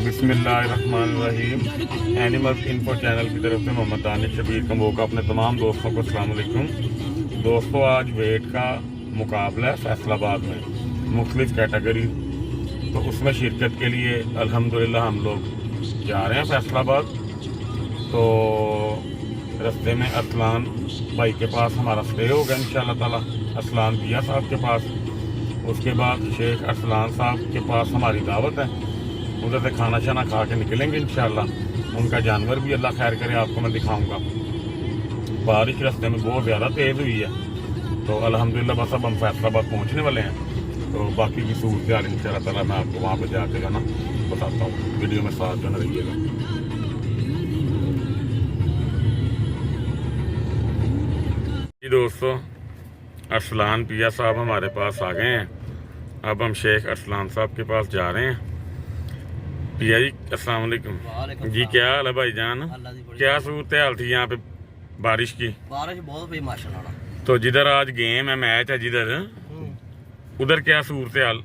बिस्मिल्लाहिर्रहमानिर्रहीम। Animals info channel की तरफ से मोहम्मद दानिश शबीर कम्बो का अपने तमाम दोस्तों को अस्सलाम वालेकुम। दोस्तों, आज वेट का मुकाबला है फैसलाबाद में, मुख्तलिफ कैटेगरी, तो उसमें शिरकत के लिए अल्हम्दुलिल्लाह हम लोग जा रहे हैं फैसलाबाद। तो रास्ते में असलान भाई के पास हमारा स्टे होगा इंशाअल्लाह ताला, असलान दिया साहब के पास। उसके बाद शेख असलान साहब के पास हमारी दावत है, उधर से खाना शाना खा के निकलेंगे इंशाअल्लाह। उनका जानवर भी अल्लाह खैर करे आपको मैं दिखाऊंगा। बारिश रास्ते में बहुत ज़्यादा तेज़ हुई है, तो अल्हम्दुलिल्लाह बस अब हम फैसलाबाद पहुंचने वाले हैं। तो बाकी की सूरत यार इंशाअल्लाह ताला मैं आपको वहाँ पर जाके जो ना बताता हूँ। वीडियो में साथ जो ना रहिएगा। जी दोस्तों, अरसलान पिया साहब हमारे पास आ गए हैं। अब हम शेख अरसलान साहब के पास जा रहे हैं। पिया जी अस्सलाम वालेकुम जी, क्या हाल है भाईजान? क्या सूरत हाल थी यहाँ पे बारिश की? बारिश बहुत हुई माशाल्लाह। तो जिधर आज गेम है, मैच है जिधर, उधर क्या सूरत हाल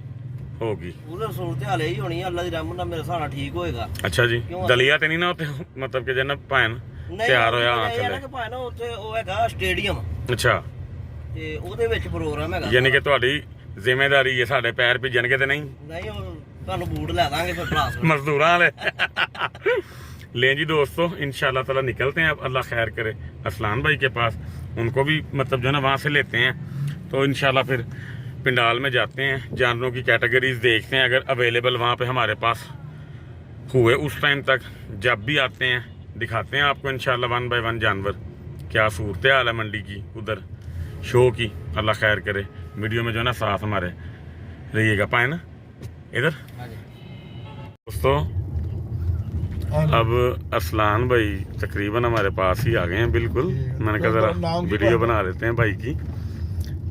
होगी? उधर सूरत हाल यही होनी है, अल्लाह दी रहमत नाल मेरे सारा ठीक होएगा। अच्छा जी, दलिया ते नहीं ना होते, मतलब कि जन भैन तैयार होया हां चले भाई ना उत्थे ਉਹ ਹੈਗਾ ਸਟੇਡੀਅਮ। अच्छा, ਤੇ ਉਹਦੇ ਵਿੱਚ ਪ੍ਰੋਗਰਾਮ ਹੈਗਾ। यानी कि ਤੁਹਾਡੀ ਜ਼ਿੰਮੇਵਾਰੀ ਹੈ ਸਾਡੇ ਪੈਰ ਭਿੱਜਣਗੇ ਤੇ ਨਹੀਂ? नहीं ਤੁਹਾਨੂੰ ਬੂਟ ਲੈ ਦਾਂਗੇ ਫਿਰ ਭਰਾ मजदूरा वाले लें जी दोस्तों, इंशाल्लाह ताला निकलते हैं। अब अल्लाह खैर करे असलान भाई के पास, उनको भी मतलब जो है ना वहाँ से लेते हैं। तो इंशाल्लाह फिर पिंडाल में जाते हैं, जानवरों की कैटेगरीज देखते हैं, अगर अवेलेबल वहाँ पे हमारे पास हुए उस टाइम तक जब भी आते हैं दिखाते हैं आपको इंशाल्लाह वन बाय वन जानवर। क्या सूरत हाल है मंडी की, उधर शो की, अल्लाह खैर करे। वीडियो में जो है ना साथ हमारे रहिएगा, पाए ना इधर। दोस्तों, अब असलान भाई तकरीबन हमारे पास ही आ गए हैं बिल्कुल। मैंने कहा ज़रा वीडियो बना लेते हैं भाई की,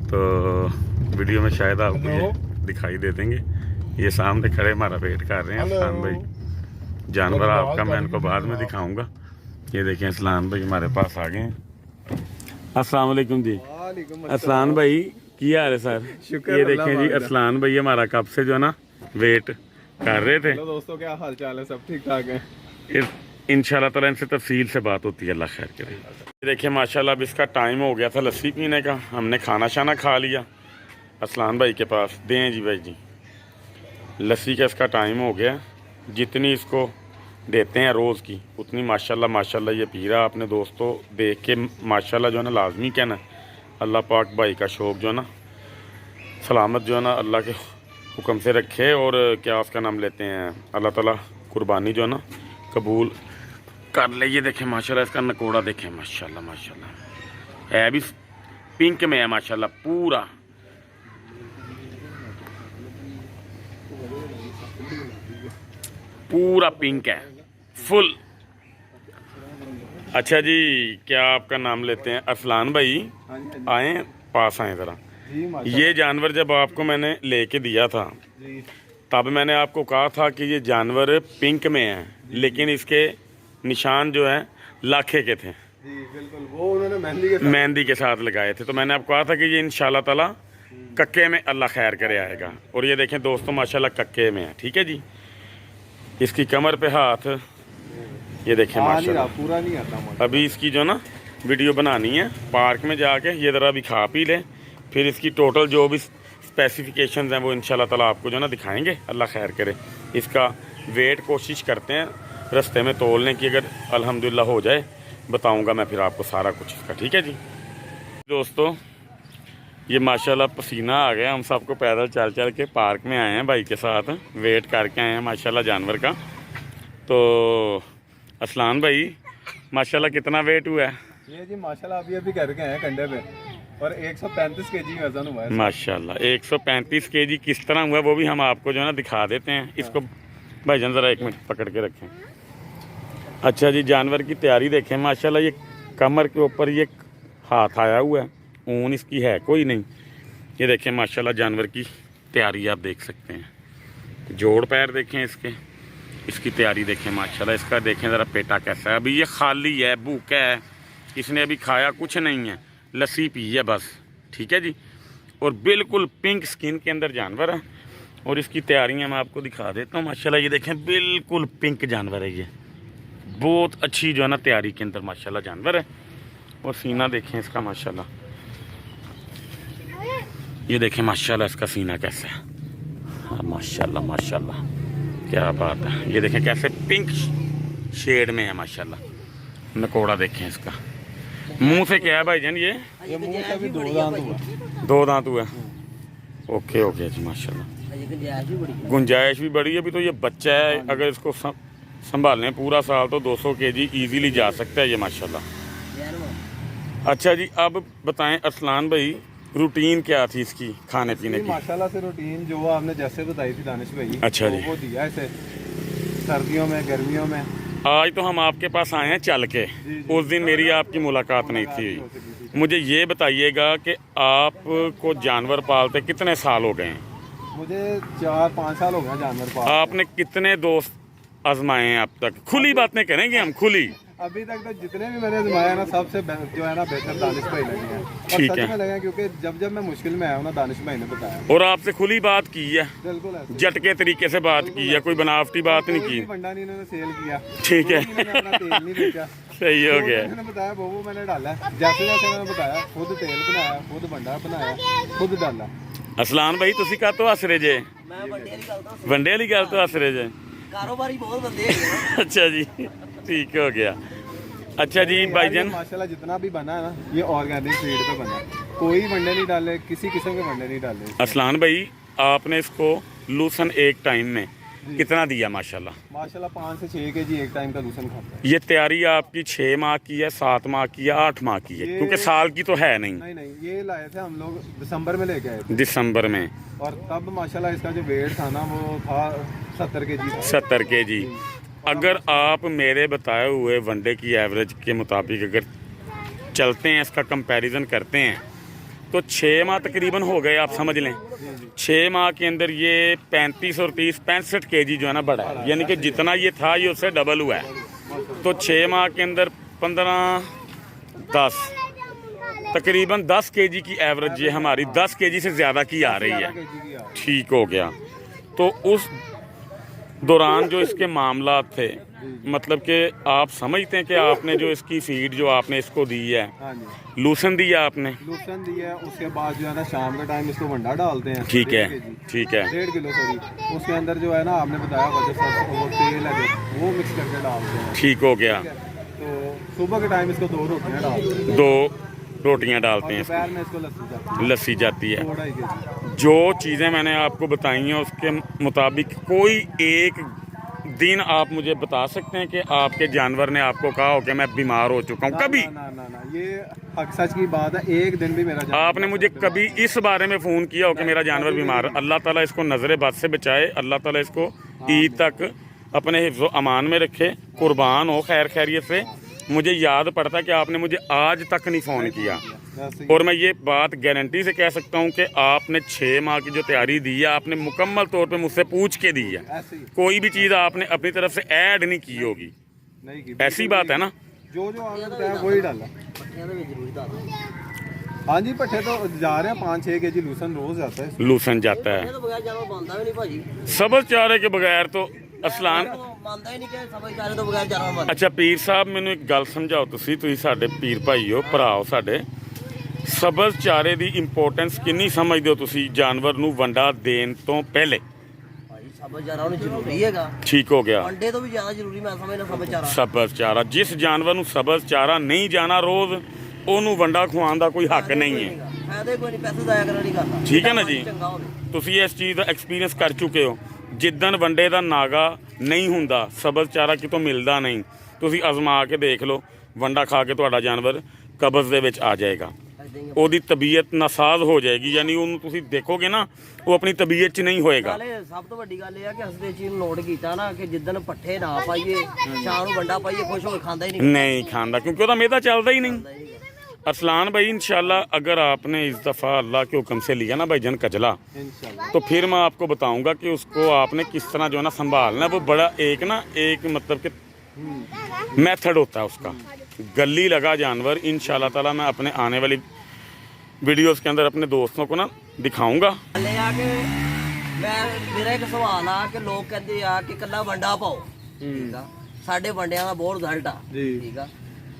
तो वीडियो में शायद आपको ये दिखाई दे देंगे। ये सामने खड़े हमारा वेट कर रहे हैं असलान भाई। जानवर आपका मैं इनको बाद में दिखाऊंगा। ये देखें असलान भाई हमारे पास आ गए हैं। अस्सलाम वालेकुम जी। असलान भाई की हाल है सर? ये देखें जी असलान भाई हमारा कब से जो है ना वेट कर रहे थे। दोस्तों, क्या हाल चाल है? सब ठीक ठाक है इंशाल्लाह ताला। इनसे तफसील से बात होती है, अल्लाह खैर करे। देखिए माशाल्लाह अब इसका टाइम हो गया था लस्सी पीने का, हमने खाना शाना खा लिया असलान भाई के पास। दें जी भाई जी, लस्सी का इसका टाइम हो गया। जितनी इसको देते हैं रोज़ की उतनी माशाल्लाह माशाल्लाह ये पी रहा। आपने दोस्तों देख के माशाल्लाह जो है ना लाजमी कहना, अल्लाह पाक भाई का शौक़ जो है ना सलामत जो है ना अल्लाह के हुक्म से रखे, और क्या उसका नाम लेते हैं, अल्लाह ताला कुर्बानी जो है ना कबूल कर ले। ये देखें माशाल्लाह इसका नकोड़ा देखें माशाल्लाह माशाल्लाह, है भी पिंक में है माशाल्लाह, पूरा पूरा पिंक है, फुल। अच्छा जी, क्या आपका नाम लेते हैं? असलान भाई आए पास आए ज़रा। ये जानवर जब आपको मैंने लेके दिया था तब मैंने आपको कहा था कि ये जानवर पिंक में है, लेकिन इसके निशान जो है लाखे के थे जी, बिल्कुल। वो उन्होंने मेहंदी के साथ लगाए थे। तो मैंने आपको कहा था कि ये इंशाल्लाह ताला कक्के में अल्लाह खैर करे आएगा। और ये देखें दोस्तों माशाल्लाह कक्के में है, ठीक है जी। इसकी कमर पे हाथ, ये देखें माशाल्लाह पूरा नहीं आता। अभी इसकी जो ना वीडियो बनानी है, पार्क में जाके ये ज़रा अभी खा पी ले, फिर इसकी टोटल जो भी स्पेसिफिकेशंस हैं वो इंशाल्लाह ताला आपको जो ना दिखाएंगे, अल्लाह खैर करे। इसका वेट कोशिश करते हैं रास्ते में तोलने की, अगर अल्हम्दुलिल्लाह हो जाए बताऊंगा मैं फिर आपको सारा कुछ इसका, ठीक है जी। दोस्तों, ये माशाल्लाह पसीना आ गया, हम सबको पैदल चल चल के पार्क में आए हैं भाई के साथ, वेट करके आए हैं माशाल्लाह जानवर का। तो असलान भाई माशाल्लाह कितना वेट हुआ है? ये जी माशाल्लाह अभी अभी करके आए कंधे पे, और 135 केजी वजन हुआ है माशाल्लाह। 135 केजी किस तरह हुआ वो भी हम आपको जो है ना दिखा देते हैं। इसको भाईजान ज़रा एक मिनट पकड़ के रखें। अच्छा जी, जानवर की तैयारी देखें माशाल्लाह। ये कमर के ऊपर ये हाथ आया हुआ है, ऊन इसकी है कोई नहीं। ये देखें माशाल्लाह जानवर की तैयारी आप देख सकते हैं। जोड़ पैर देखें इसके, इसकी तैयारी देखें माशाल्लाह। इसका देखें ज़रा पेटा कैसा है, अभी ये खाली है, भूखा है, इसने अभी खाया कुछ नहीं है, लस्सी पी है बस, ठीक है जी। और बिल्कुल पिंक स्किन के अंदर जानवर है। और इसकी तैयारियां मैं आपको दिखा देता हूँ। माशाल्लाह ये देखें बिल्कुल पिंक जानवर है, ये बहुत अच्छी जो है ना तैयारी के अंदर माशाल्लाह जानवर है। और सीना देखें इसका माशाल्लाह, ये देखें माशाल्लाह इसका सीना कैसा है। हाँ माशाल्लाह माशाल्लाह क्या बात है। ये देखें कैसे पिंक शेड में है माशाल्लाह। नकोड़ा देखें इसका, मुंह से क्या है भाईजान ये मुंह से भी 2 दांत हुआ। 2 दांत हुआ। ओके ओके जी माशाल्लाह। गुंजाइश भी बड़ी है। अभी तो ये बच्चा है, अगर इसको संभालें पूरा साल तो 200 kg इजीली जा सकता है ये माशाल्लाह। अच्छा जी, अब बताएं अरसलान भाई रूटीन क्या थी इसकी खाने पीने की? माशाल्लाह से रूटीन जो आपने जैसे बताई थी दानिश भाई, अच्छा जी, वो दिया इसे सर्दियों में गर्मियों में। आज तो हम आपके पास आए हैं चल के, उस दिन मेरी आपकी मुलाकात नहीं थी। मुझे ये बताइएगा कि आपको जानवर पालते कितने साल हो गए हैं? मुझे 4-5 साल हो गए जानवर पालते। आपने कितने दोस्त आजमाए हैं अब तक? खुली बातें करेंगे हम, खुली। अभी तक तो जितने भी मैंने आजमाया ना, सबसे जो है ना बेहतर दानिश भाई लगे हैं। ठीक और है। सच में लगे हैं, क्योंकि जब मैं मुश्किल में आया हूँ ना, दानिश भाई ने बताया। और आपसे खुली बात की है, बिल्कुल ऐसे। झटके तरीके से बात की है, कोई बनावटी बात नहीं कोई की। भी बंडा नहीं इन्होंने सेल किया। ठीक है। कोई इन्होंने अपना तेल नहीं बेचा। सही हो गया। मैंने बताया वो मैंने डाला, जैसे जैसे मैंने बताया, खुद तेल बनाया, खुद बंडा बनाया, खुद डाला। ਅਸਲਾਨ ਭਾਈ ਤੁਸੀਂ ਕਾਹਤੋਂ ਹੱਸ ਰਹੇ ਜੇ? ਮੈਂ ਵੱਡੇ ਵਾਲੀ ਗੱਲ ਦੱਸ, ਵੰਡੇ ਵਾਲੀ ਗੱਲ ਤੋਂ ਹੱਸ ਰਹੇ ਜੇ? ਕਾਰੋਬਾਰੀ ਬਹੁਤ ਬੰਦੇ ਹੈਗੇ ਆ। अच्छा जी, ठीक हो गया। अच्छा जी भाईजान, माशाल्लाह जितना भी बना है ना, ये ऑर्गेनिक फीड पे बना है। कोई वंडे नहीं डाले, किसी किस्म के वंडे नहीं डाले। असलान भाई आपने इसको लूसन एक टाइम में कितना दिया? माशाल्लाह माशाल्लाह 5 से 6 kg एक टाइम का लूसन खाता है। ये तैयारी आपकी 6 माह की है, 7 माह की है, 8 माह की है? ये- क्योंकि साल की तो है नहीं। नहीं, ये लाए थे हम लोग दिसंबर में लेके आए थे। दिसंबर में। और तब माशाल्लाह इसका जो वेट था ना, वो था 70 kg था। 70 kg। अगर आप मेरे बताए हुए वनडे की एवरेज के मुताबिक अगर चलते हैं, इसका कंपैरिजन करते हैं, तो 6 माह तकरीबन हो गए, आप समझ लें। 6 माह के अंदर ये 35 और 30 65 kg जो है ना बढ़ा है, यानी कि जितना ये था ये उससे डबल हुआ है। तो 6 माह के अंदर 15 10 तकरीबन 10 kg की एवरेज ये हमारी 10 kg से ज़्यादा की आ रही है। 11 kg की आ रही ठीक हो गया। तो उस दौरान जो इसके मामला थे, मतलब कि आप समझते हैं कि आपने जो इसकी फीड जो आपने इसको दी है, है। हाँ जी, लूसन दिया आपने? लूसन दिया है। उसके बाद जो है ना, शाम के टाइम इसको वंडा डालते हैं। ठीक है, 1.5 kg। ठीक है। 1.5 किलो सॉरी। उसके अंदर जो है ना, आपने बताया वजह से वो तेल है जो, वो मिक्स करके डालते हैं। ठीक हो गया। ठीक है? तो सुबह के टाइम इसको 2 रोटियां डालते हैं। 2 रोटियां डालते और हैं, दोपहर में इसको लस्सी जाती है। लस्सी जाती है। 2-2.5 kg। जो चीज़ें मैंने आपको बताई हैं उसके मुताबिक कोई एक दिन आप मुझे बता सकते हैं कि आपके जानवर ने आपको कहा हो कि मैं बीमार हो चुका हूँ? कभी ना, ये हक सच की बात है। एक दिन भी मेरा जानवर आपने मुझे कभी इस बारे में फ़ोन किया हो कि मेरा जानवर बीमार है? अल्लाह ताला इसको नज़र बद से बचाए, अल्लाह ताला इसको ईद तक अपने हिफ्ज़ अमान में रखे, कुर्बान हो खैर खैरियत से। मुझे याद पड़ता कि आपने मुझे आज तक नहीं फ़ोन किया। वैसे ही। और मैं ये बात गारंटी से कह सकता हूँ कि आपने 6 माह की जो तैयारी दी है, आपने मुकम्मल तौर पे मुझसे पूछ के दी है। ऐसे ही कोई भी चीज़ आपने अपनी तरफ से ऐड नहीं की होगी। नहीं की। ऐसी बात है ना? जो आपने बताया वही डाला। ਪੱਠਿਆਂ ਦੇ ਵਿੱਚ ਜ਼ਰੂਰੀ ਦੱਸ। हाँ जी, पट्ठे तो जा रहे हैं 5-6 kg लूसन रोज जाता है। लूसन जाता है। ਇਹ ਤੋਂ ਬਗੈਰ ਜਾਨਵਰ ਬਣਦਾ ਵੀ ਨਹੀਂ ਭਾਜੀ। सब्ज़ चारे के बगैर तो असलान। ਮੰਨਦਾ ਹੀ ਨਹੀਂ ਕਿ ਸਬਜ਼ ਚਾਰੇ ਤੋਂ ਬਗੈਰ ਜਾਨਵਰ ਬਣਦਾ। ਅੱਛਾ ਪੀਰ ਸਾਹਿਬ, ਮੈਨੂੰ ਇੱਕ ਗੱਲ ਸਮਝਾਓ, ਤੁਸੀਂ ਸਾਡੇ ਪੀਰ ਭਾਈ ਹੋ, ਭਰਾ ਹੋ ਸਾਡੇ। ਸਬਜ਼ ਚਾਰੇ ਦੀ ਇੰਪੋਰਟੈਂਸ ਕਿੰਨੀ ਸਮਝਦੇ ਹੋ ਤੁਸੀਂ ਜਾਨਵਰ ਨੂੰ ਵੰਡਾ ਦੇਣ ਤੋਂ ਪਹਿਲੇ? ਭਾਜੀ ਸਬਜ਼ ਚਾਰਾ ਉਹਨੂੰ ਜ਼ਰੂਰੀ ਹੈਗਾ। ਠੀਕ ਹੋ ਗਿਆ। ਅੰਡੇ ਤੋਂ ਵੀ ਜ਼ਿਆਦਾ ਜ਼ਰੂਰੀ ਮੈਂ ਸਮਝਦਾ ਸਬਜ਼ ਚਾਰਾ। ਸਬਜ਼ ਚਾਰਾ, ਜਿਸ ਜਾਨਵਰ ਨੂੰ ਸਬਜ਼ ਚਾਰਾ ਨਹੀਂ ਜਾਣਾ ਰੋਜ਼, ਉਹਨੂੰ ਵੰਡਾ ਖਵਾਉਣ ਦਾ ਕੋਈ ਹੱਕ ਨਹੀਂ ਹੈ। ਫਾਇਦੇ ਕੋਈ ਨਹੀਂ, ਪੈਸੇ ਜ਼ਾਇਆ ਕਰਨਾ ਨਹੀਂ ਕਰਦਾ। ਠੀਕ ਹੈ ਨਾ ਜੀ? ਚੰਗਾ ਹੋਵੇ। ਤੁਸੀਂ ਇਸ ਚੀਜ਼ ਦਾ ਐਕਸਪੀਰੀਅੰਸ ਕਰ ਚੁੱਕੇ ਹੋ। ਜਿੱਦਣ ਵੰਡੇ ਦਾ ਨਾਗਾ ਨਹੀਂ ਹੁੰਦਾ, ਸਬਜ਼ ਚਾਰਾ ਕਿਤੋਂ ਮਿਲਦਾ ਨਹੀਂ, ਤੁਸੀਂ ਅਜ਼ਮਾ ਕੇ ਦੇਖ ਲਓ, ਵੰਡਾ ਖਾ ਕੇ ਤੁਹਾਡਾ ਜਾਨਵਰ ਕਬਜ਼ ਦੇ ਵਿੱਚ ਆ ਜਾਏਗਾ। ਉਹਦੀ ਤਬੀਅਤ ਨਾਸਾਜ਼ ਹੋ ਜਾਏਗੀ, ਯਾਨੀ ਉਹਨੂੰ ਤੁਸੀਂ ਦੇਖੋਗੇ ਨਾ, ਉਹ ਆਪਣੀ ਤਬੀਅਤ 'ਚ ਨਹੀਂ ਹੋਏਗਾ। ਨਾਲੇ ਸਭ ਤੋਂ ਵੱਡੀ ਗੱਲ ਇਹ ਆ ਕਿ ਹਸਦੇ ਚੀਜ਼ ਨੂੰ ਨੋਟ ਕੀਤਾ ਨਾ ਕਿ ਜਿੱਦਣ ਪੱਠੇ ਨਾ ਪਾਈਏ, ਸ਼ਾਮ ਨੂੰ ਵੰਡਾ ਪਾਈਏ, ਖੁਸ਼ ਹੋ ਕੇ ਖਾਂਦਾ ਹੀ ਨਹੀਂ। नहीं खांदा, क्योंकि ਉਹਦਾ मेदा चलता ही नहीं। अरसलान भाई इंशाल्लाह अगर आपने इस दफ़ा अल्लाह के हुक्म से लिया ना भाईजान कचला, इंशाल्लाह। तो फिर मैं आपको बताऊंगा कि उसको आपने किस तरह जो है ना संभालना है। वो बड़ा एक मतलब कि मेथड होता है उसका। गली लगा जानवर इंशाल्लाह ताला मैं अपने आने वाली वीडियोस के अंदर अपने दोस्तों को ना दिखाऊंगा। ले आके ਮੇਰਾ ਇੱਕ ਸਵਾਲ ਆ ਕਿ ਲੋਕ ਕਹਿੰਦੇ ਆ ਕਿ ਕੱਲਾ ਵੰਡਾ ਪਾਓ, ਠੀਕ ਆ, ਸਾਡੇ ਵੰਡਿਆਂ ਦਾ ਬਹੁਤ ਰਿਜ਼ਲਟ ਆ, ਠੀਕ ਆ,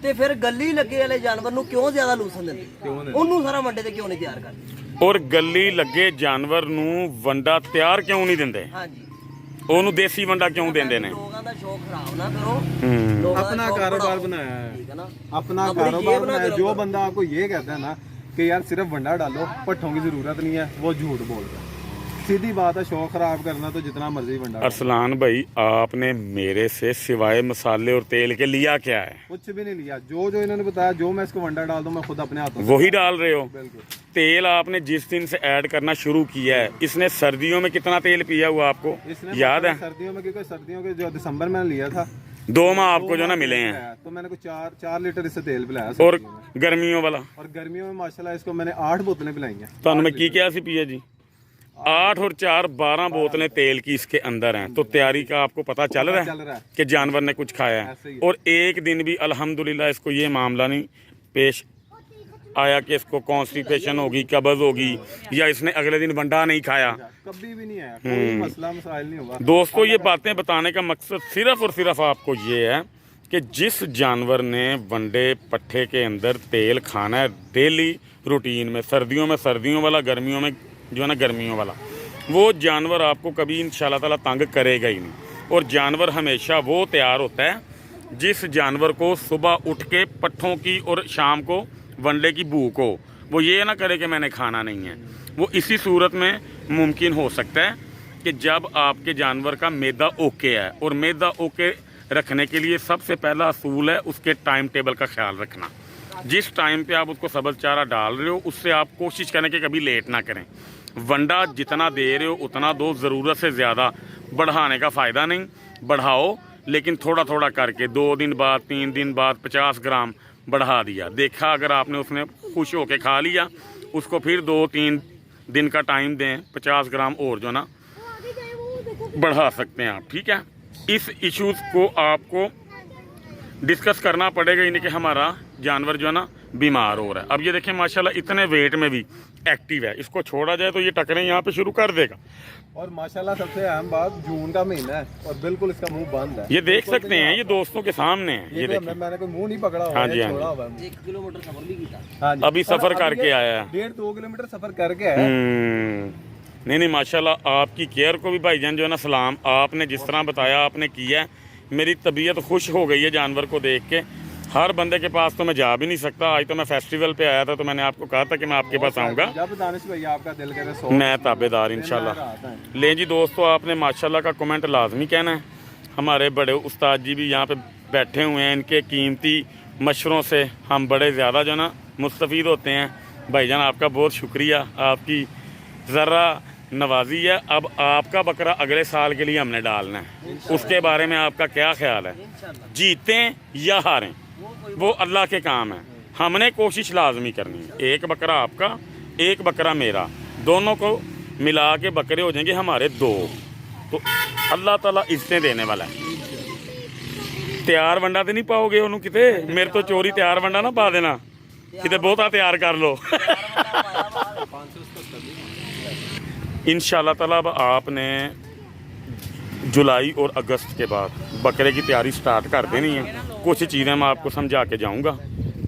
ਤੇ ਫਿਰ ਗੱਲੀ ਲੱਗੇ ਵਾਲੇ ਜਾਨਵਰ ਨੂੰ ਕਿਉਂ ਜ਼ਿਆਦਾ ਲੂਸਨ ਦਿੰਦੇ, ਉਹਨੂੰ ਸਾਰਾ ਵੰਡੇ ਤੇ ਕਿਉਂ ਨਹੀਂ ਤਿਆਰ ਕਰਦੇ? ਔਰ ਗੱਲੀ ਲੱਗੇ ਜਾਨਵਰ ਨੂੰ ਵੰਡਾ ਤਿਆਰ ਕਿਉਂ ਨਹੀਂ ਦਿੰਦੇ? ਹਾਂਜੀ, ਉਹਨੂੰ ਦੇਸੀ ਵੰਡਾ ਕਿਉਂ ਦਿੰਦੇ ਨੇ? ਲੋਕਾਂ ਦਾ ਸ਼ੌਕ ਖਰਾਬ ਨਾ ਕਰੋ, ਹੂੰ। ਲੋਕਾਂ ਦਾ अपना शौक कारोबार बढ़ाओ, बनाया है, ठीक है ना, अपना अपनी कारोबार जेब ना बनाया है। करो। जो बंदा आपको ये कहता है ना कि यार सिर्फ वंडा डालो, पट्ठों की जरूरत नहीं है, वो झूठ बोल रहा है। सीधी बात है, शौक खराब करना तो जितना मर्जी वंडा डालो। अरसलान भाई, आपने मेरे से सिवाय मसाले और तेल के लिया क्या है? कुछ भी नहीं लिया, जो जो इन्होंने बताया, जो मैं इसको वंडा डाल दूं मैं खुद अपने हाथों से वही डाल रहे हो। बिल्कुल। तेल आपने जिस दिन से ऐड करना शुरू किया है, इसने सर्दियों में कितना तेल पिया हुआ आपको इसने याद है? सर्दियों में, क्योंकि सर्दियों के जो दिसंबर में लिया था, 2 माह आपको जो ना मिले हैं, तो मैंने कुछ 4 लीटर इससे तेल पिलाया और सर्दियों में। गर्मियों वाला और गर्मियों में माशाल्लाह इसको मैंने 8 बोतलें पिलाई हैं। तो मैं की क्या सी पिया जी? 8 और 4 12 बोतलें तेल की इसके अंदर हैं। तो तैयारी का आपको पता चल रहा चल रहा है है। कि जानवर ने कुछ खाया ऐसे है। ही है। और एक दिन भी अल्हम्दुलिल्लाह इसको ये मामला नहीं पेश आया कि इसको कॉन्स्टिपेशन होगी, कब्ज होगी, या इसने अगले दिन वंडा नहीं खाया। कभी भी नहीं आया, कोई मसला मसाइल नहीं हुआ। दोस्तों, ये बातें बताने का मकसद सिर्फ और सिर्फ आपको ये है कि जिस जानवर ने वंडे पट्ठे के अंदर तेल खाना है डेली रूटीन में, सर्दियों में सर्दियों वाला, गर्मियों में जो है ना गर्मियों वाला, वो जानवर आपको कभी इंशाल्लाह ताला तंग करेगा ही नहीं। और जानवर हमेशा वो तैयार होता है जिस जानवर को सुबह उठ के पट्ठों की और शाम को वनडे की भूख हो। वो ये ना करे कि मैंने खाना नहीं है। वो इसी सूरत में मुमकिन हो सकता है कि जब आपके जानवर का मैदा ओके है, और मैदा ओके रखने के लिए सबसे पहला असूल है उसके टाइम टेबल का ख्याल रखना। जिस टाइम पे आप उसको सब्ज़ चारा डाल रहे हो, उससे आप कोशिश करें कि कभी लेट ना करें। वंडा जितना दे रहे हो उतना दो, ज़रूरत से ज़्यादा बढ़ाने का फ़ायदा नहीं। बढ़ाओ लेकिन थोड़ा थोड़ा करके, 2 दिन बाद 3 दिन बाद 50 ग्राम बढ़ा दिया। देखा अगर आपने उसने खुश होके खा लिया, उसको फिर 2-3 दिन का टाइम दें, 50 ग्राम और जो ना बढ़ा सकते हैं आप। ठीक है, इस इश्यूज़ को आपको डिस्कस करना पड़ेगा इन्हें कि हमारा जानवर जो है ना बीमार हो रहा है। अब ये देखें माशाल्लाह इतने वेट में भी एक्टिव है। इसको छोड़ा जाए तो ये टकरें यहाँ पे शुरू कर देगा। और माशाल्लाह सबसे अहम बात, जून का महीना है और बिल्कुल इसका मुंह बंद है। ये देख सकते हैं, ये दोस्तों के सामने है। ये देखें, मैंने कोई मुंह नहीं पकड़ा हुआ हाँ है, जी, हाँ छोड़ा जी। हुआ है। 1 किलोमीटर सफर भी किया, हाँ जी। अभी सफर करके आया है। 1.5-2 किलोमीटर सफर करके आया है। नहीं माशाल्लाह आपकी केयर को भी भाईजान जो है ना सलाम। आपने जिस तरह बताया आपने किया, मेरी तबीयत खुश हो गई है जानवर को देख के। हर बंदे के पास तो मैं जा भी नहीं सकता। आज तो मैं फेस्टिवल पे आया था तो मैंने आपको कहा था कि मैं आपके पास आऊँगा। जब दानिश भाई आपका दिल करे सो मैं ताबेदार इंशाल्लाह। लें जी दोस्तों, आपने माशाल्लाह का कमेंट लाजमी कहना है। हमारे बड़े उस्ताद जी भी यहाँ पे बैठे हुए हैं, इनके कीमती मशवरों से हम बड़े ज़्यादा जो ना मुस्तफ़ीद होते हैं। भाईजान आपका बहुत शुक्रिया, आपकी ज़रा नवाजी है। अब आपका बकरा अगले साल के लिए हमने डालना है, उसके बारे में आपका क्या ख्याल है? जीतें या हारें वो अल्लाह के काम है, हमने कोशिश लाजमी करनी है। एक बकरा आपका, एक बकरा मेरा, दोनों को मिला के बकरे हो जाएंगे हमारे 2। तो अल्लाह ताला इज्जतें देने वाला है। तैयार वंडा तो नहीं पाओगे उन्होंने किते, मेरे तो चोरी तैयार वंडा ना पा देना किते, बहुता तैयार कर लो। इंशाल्लाह ताला अब आपने जुलाई और अगस्त के बाद बकरे की तैयारी स्टार्ट कर देनी है। कुछ चीज़ें मैं आपको समझा के जाऊंगा,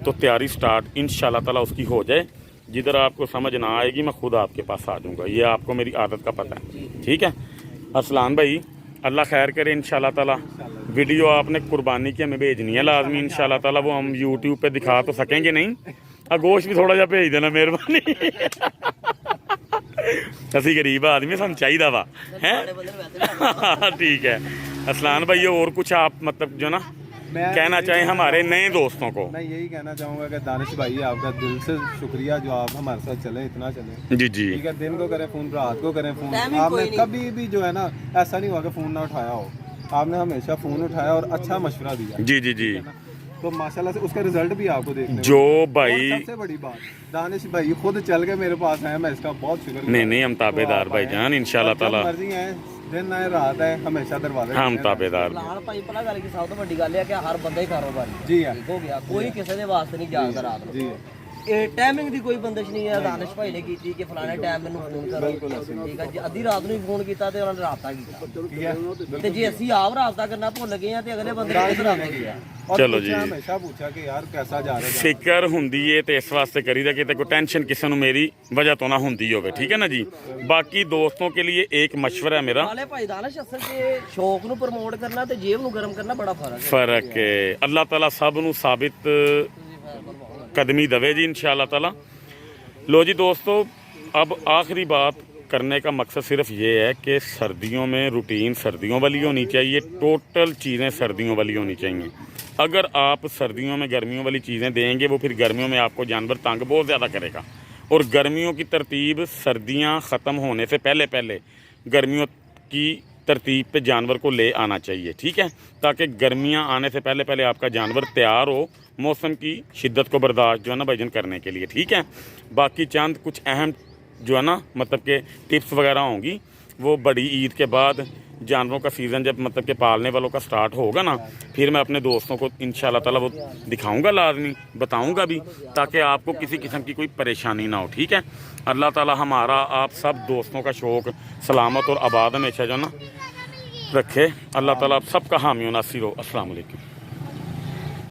तो तैयारी स्टार्ट इंशाल्लाह ताला उसकी हो जाए। जिधर आपको समझ ना आएगी मैं खुद आपके पास आ जाऊंगा, ये आपको मेरी आदत का पता है। ठीक है अरसलान भाई, अल्लाह खैर करे इंशाल्लाह ताला। वीडियो आपने कुर्बानी की हमें भेजनी है लाजमी इंशाल्लाह ताला। वो हम यूट्यूब पे दिखा तो सकेंगे नहीं, गोश्त भी थोड़ा जा भेज देना मेहरबानी। असी गरीब आदमी, हम चाहिए वा है। ठीक है असलान भाई, और कुछ आप मतलब जो ना कहना चाहें हमारे नए दोस्तों को? मैं यही कहना चाहूँगा कि दानिश भाई आपका दिल से शुक्रिया जो आप हमारे साथ चले, इतना चले। जी जी, ठीक है, दिन को करें फ़ोन, रात को करें फ़ोन, टाइमिंग आपने कोई नहीं। कभी भी जो है ना ऐसा नहीं हुआ कि फ़ोन ना उठाया हो। आपने हमेशा फ़ोन उठाया और अच्छा मशवरा दिया। जी जी जी, तो माशाल्लाह से उसका रिजल्ट भी आपको देखने को जो मिला। भाई और सबसे बड़ी बात, दानिश भाई खुद चल के मेरे पास आए, मैं इसका बहुत शुक्र। नहीं हम ताबेदार भाईजान इंशाल्लाह ताला। मर्जी है, दिन आए रात है, हमेशा दरवाजे हम ताबेदार। ਲਾਲ ਭਾਈ ਭਲਾ ਗੱਲ ਕੀ ਸਭ ਤੋਂ ਵੱਡੀ ਗੱਲ ਹੈ ਕਿ ਹਰ ਬੰਦਾ ਹੀ ਕਾਰੋਬਾਰੀ जी है, ਠੀਕ ਹੋ ਗਿਆ, ਕੋਈ ਕਿਸੇ ਦੇ ਵਾਸਤੇ ਨਹੀਂ ਜਾਗਦਾ ਰਾਤ ਨੂੰ। जी है। ਇਹ ਟਾਈਮਿੰਗ ਦੀ ਕੋਈ ਬੰਦਿਸ਼ ਨਹੀਂ ਹੈ। ਦਾਨਿਸ਼ ਭਾਈ ਨੇ ਕੀਤੀ ਕਿ ਫਲਾਣੇ ਟਾਈਮ ਮੈਨੂੰ ਫੋਨ ਕਰੋ, ਠੀਕ ਹੈ ਜੀ। ਅੱਧੀ ਰਾਤ ਨੂੰ ਵੀ ਫੋਨ ਕੀਤਾ ਤੇ ਉਹਨਾਂ ਨੇ ਰਾਬਤਾ ਕੀਤਾ, ਠੀਕ ਹੈ। ਤੇ ਜੇ ਅਸੀਂ ਆਪ ਰਾਬਤਾ ਕਰਨਾ ਭੁੱਲ ਗਏ ਆ ਤੇ ਅਗਲੇ ਬੰਦੇ ਨੇ ਕਿੱਧਰ ਆਉਣਾ ਗਿਆ। ਚਲੋ ਜੀ, ਹਮੇਸ਼ਾ ਪੁੱਛਿਆ ਕਿ ਯਾਰ ਕੈਸਾ ਜਾ ਰਿਹਾ। ਫਿਕਰ ਹੁੰਦੀ ਏ ਤੇ ਇਸ ਵਾਸਤੇ ਕਰੀਦਾ ਕਿ ਤੇ ਕੋਈ टेंशन किसी ਨੂੰ मेरी वजह तो ना होती होवे, ठीक है ना जी। बाकी दोस्तों के लिए एक मशवरा है मेरा, ਨਾਲੇ ਭਾਈ ਦਾਨਿਸ਼ ਅਸਲ 'ਚ ਸ਼ੌਕ ਨੂੰ ਪ੍ਰਮੋਟ ਕਰਨਾ ਤੇ ਜੇਬ ਨੂੰ ਗਰਮ ਕਰਨਾ ਬੜਾ फर्क है। अल्लाह ताला सब नू साबित कदमी दवे जी इंशाअल्लाह ताला। लो जी दोस्तों, अब आखिरी बात करने का मकसद सिर्फ ये है कि सर्दियों में रूटीन सर्दियों वाली होनी चाहिए, टोटल चीज़ें सर्दियों वाली होनी चाहिए। अगर आप सर्दियों में गर्मियों वाली चीज़ें देंगे वो फिर गर्मियों में आपको जानवर तंग बहुत ज़्यादा करेगा। और गर्मियों की तरतीब सर्दियां ख़त्म होने से पहले पहले गर्मियों की तरतीब पे जानवर को ले आना चाहिए, ठीक है, ताकि गर्मियां आने से पहले पहले आपका जानवर तैयार हो मौसम की शिद्दत को बर्दाश्त जो है ना भाईजान करने के लिए, ठीक है। बाकी चंद कुछ अहम जो है ना मतलब के टिप्स वगैरह होंगी वो बड़ी ईद के बाद जानवरों का सीज़न जब मतलब के पालने वालों का स्टार्ट होगा ना, फिर मैं अपने दोस्तों को इंशाल्लाह ताला वो दिखाऊंगा, लाजमी बताऊंगा भी, ताकि आपको किसी किस्म की कोई परेशानी ना हो, ठीक है। अल्लाह ताला हमारा आप सब दोस्तों का शौक़ सलामत और आबाद हमेशा जो ना रखे। अल्लाह ताला आप सबका हामी नासिर हो। अस्सलाम वालेकुम।